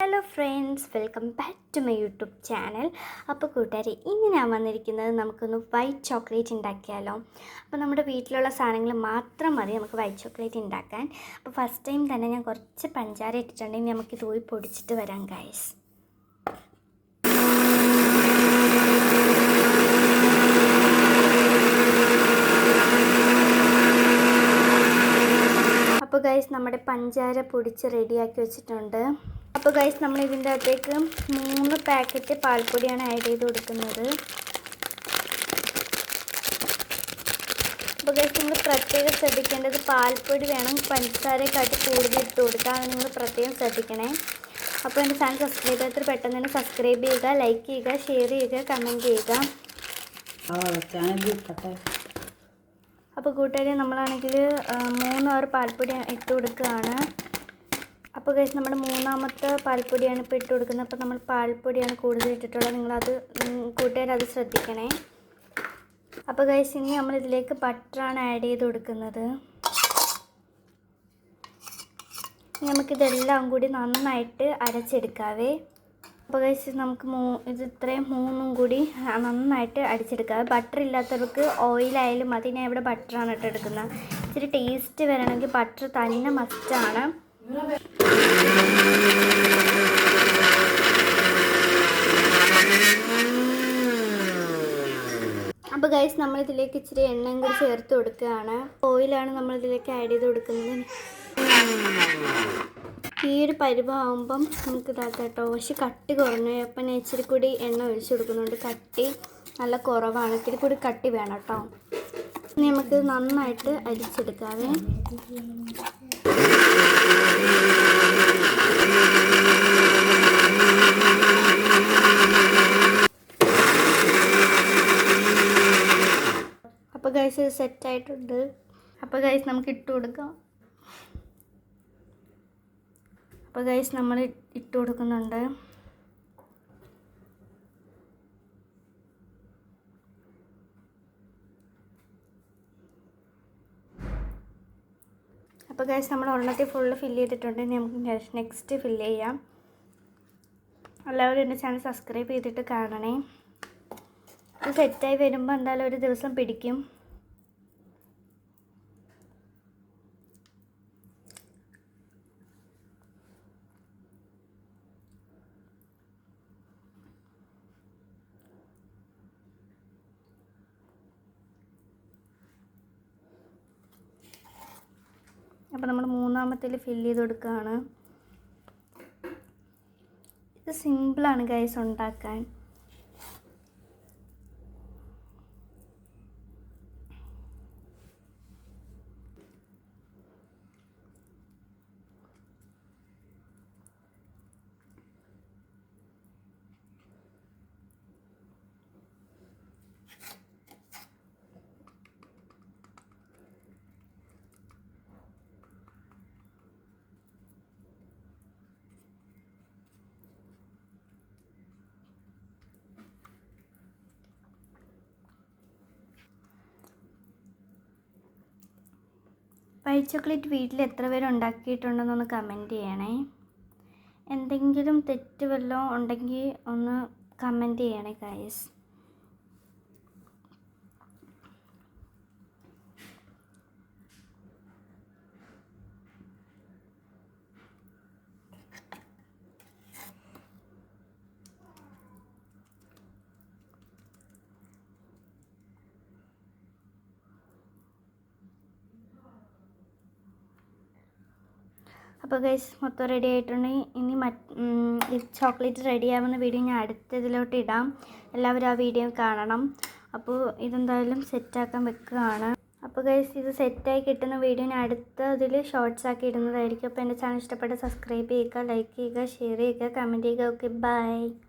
Hello friends, welcome back to my YouTube channel. അപ്പോൾ കൂട്ടുകാരെ, ഇന്ന് ഞാൻ വന്നിരിക്കുന്നത് നമുക്കൊന്ന് വൈറ്റ് ചോക്ലേറ്റ് ഉണ്ടാക്കിയാലോ. അപ്പോൾ നമ്മുടെ വീട്ടിലുള്ള സാധനങ്ങൾ മാത്രം മതി നമുക്ക് വൈറ്റ് ചോക്ലേറ്റ് ഉണ്ടാക്കാൻ. അപ്പോൾ ഫസ്റ്റ് ടൈം തന്നെ ഞാൻ കുറച്ച് പഞ്ചാര ഇട്ടിട്ടുണ്ടെങ്കിൽ നമുക്ക് പോയി പൊടിച്ചിട്ട് വരാം ഗൈസ്. അപ്പോൾ ഗൈസ്, നമ്മുടെ പഞ്ചാര പൊടിച്ച് റെഡിയാക്കി വെച്ചിട്ടുണ്ട്. അപ്പോൾ ഗൈസ്, നമ്മൾ ഇതിൻ്റെ അകത്തേക്ക് 3 പാക്കറ്റ് പാൽപ്പൊടിയാണ് ആഡ് ചെയ്ത് കൊടുക്കുന്നത്. അപ്പോൾ ഗൈസ്, നിങ്ങൾ പ്രത്യേകം ശ്രദ്ധിക്കേണ്ടത് പാൽപ്പൊടി വേണം പഞ്ചസാരക്കാട്ട് കൂടുതൽ ഇട്ട് കൊടുക്കുക. അത് നിങ്ങൾ പ്രത്യേകം ശ്രദ്ധിക്കണേ. അപ്പോൾ എൻ്റെ ചാനൽ സബ്സ്ക്രൈബ് ചെയ്യാത്ത പെട്ടെന്ന് തന്നെ സബ്സ്ക്രൈബ് ചെയ്യുക, ലൈക്ക് ചെയ്യുക, ഷെയർ ചെയ്യുക, കമൻറ്റ് ചെയ്യുക. അപ്പോൾ കൂട്ടുകാരെ, നമ്മളാണെങ്കിൽ 3 അവർ പാൽപ്പൊടി ഇട്ട് കൊടുക്കുകയാണ്. അപ്പോൾ ഗൈസ്, നമ്മുടെ 3ാമത്തെ പാൽപ്പൊടിയാണ് ഇപ്പോൾ ഇട്ട് കൊടുക്കുന്നത്. അപ്പോൾ നമ്മൾ പാൽപ്പൊടിയാണ് കൂടുതൽ ഇട്ടിട്ടുള്ളത്. നിങ്ങളത് കൂട്ടുകാരത് ശ്രദ്ധിക്കണേ. അപ്പോൾ ഗൈസ്, ഇനി നമ്മളിതിലേക്ക് ബട്ടറാണ് ആഡ് ചെയ്ത് കൊടുക്കുന്നത്. നമുക്കിതെല്ലാം കൂടി നന്നായിട്ട് അരച്ചെടുക്കാവേ. അപ്പോൾ ഗൈസ്, നമുക്ക് ഇത് ഇത്രയും 3ഉം കൂടി നന്നായിട്ട് അടിച്ചെടുക്കാം. ബട്ടർ ഇല്ലാത്തവർക്ക് ഓയിലായാലും മതി. ഞാൻ ഇവിടെ ബട്ടറാണ് ഇട്ടെടുക്കുന്നത്. ഇച്ചിരി ടേസ്റ്റ് വരണമെങ്കിൽ ബട്ടർ തന്നെ മസ്റ്റാണ്. അപ്പോൾ ഗൈസ്, നമ്മളിതിലേക്ക് ഇച്ചിരി എണ്ണയും കൂടി ചേർത്ത് കൊടുക്കുകയാണ്. ഓയിലാണ് നമ്മളിതിലേക്ക് ആഡ് ചെയ്ത് കൊടുക്കുന്നത്. ഈ ഒരു പരുവമാകുമ്പം നമുക്ക് ഇതാക്കാം കേട്ടോ. പക്ഷെ കട്ടി കുറഞ്ഞു. അപ്പം ഞാൻ ഇച്ചിരി കൂടി എണ്ണ ഒഴിച്ച് കൊടുക്കുന്നുണ്ട്. കട്ടി നല്ല കുറവാണ്. ഇത്തിരി കൂടി കട്ടി വേണം കേട്ടോ. ഇനി നമുക്ക് നന്നായിട്ട് അരിച്ചെടുക്കാവേ. അപ്പോൾ ഗൈസ്, ഇത് സെറ്റായിട്ടുണ്ട്. അപ്പോൾ ഗൈസ്, നമുക്ക് ഇട്ട് കൊടുക്കാം. അപ്പോൾ ഗൈസ്, നമ്മൾ ഇട്ട് കൊടുക്കുന്നുണ്ട്. അപ്പോൾ ഗൈസ്, നമ്മൾ ഒരെണ്ണത്തിൽ ഫുള്ള് ഫില്ല് ചെയ്തിട്ടുണ്ട്. ഇനി നമുക്ക് നെക്സ്റ്റ് ഫില്ല് ചെയ്യാം. എല്ലാവരും എൻ്റെ ചാനൽ സബ്സ്ക്രൈബ് ചെയ്തിട്ട് കാണണേ. ഇത് സെറ്റായി വരുമ്പോൾ എന്തായാലും ഒരു ദിവസം പിടിക്കും. അപ്പോൾ നമ്മൾ 3ാമത്തിൽ ഫില്ല് ചെയ്ത് കൊടുക്കുകയാണ്. ഇത് സിമ്പിളാണ് ഗൈസ് ഉണ്ടാക്കാൻ. വൈറ്റ് ചോക്ലേറ്റ് വീട്ടിൽ എത്ര പേര് ഉണ്ടാക്കിയിട്ടുണ്ടെന്നൊന്ന് കമൻറ്റ് ചെയ്യണേ. എന്തെങ്കിലും തെറ്റ് വല്ലതും ഉണ്ടെങ്കിൽ ഒന്ന് കമൻറ്റ് ചെയ്യണേ ഗൈസ്. അപ്പോൾ ഗൈസ്, മൊത്തം റെഡി ആയിട്ടുണ്ടെങ്കിൽ ഇനി ഈ ചോക്ലേറ്റ് റെഡിയാവുന്ന വീഡിയോ ഞാൻ അടുത്തതിലോട്ട് ഇടാം. എല്ലാവരും ആ വീഡിയോ കാണണം. അപ്പോൾ ഇതെന്തായാലും സെറ്റാക്കാൻ വെക്കുകയാണ്. അപ്പോൾ ഗൈസ്, ഇത് സെറ്റായി കിട്ടുന്ന വീഡിയോ ഞാൻ അടുത്തതിൽ ഷോർട്സ് ആക്കി ഇടുന്നതായിരിക്കും. അപ്പോൾ എൻ്റെ ചാനൽ ഇഷ്ടപ്പെട്ട സബ്സ്ക്രൈബ് ചെയ്യുക, ലൈക്ക് ചെയ്യുക, ഷെയർ ചെയ്യുക, കമൻറ്റ് ചെയ്യുക. Okay, by.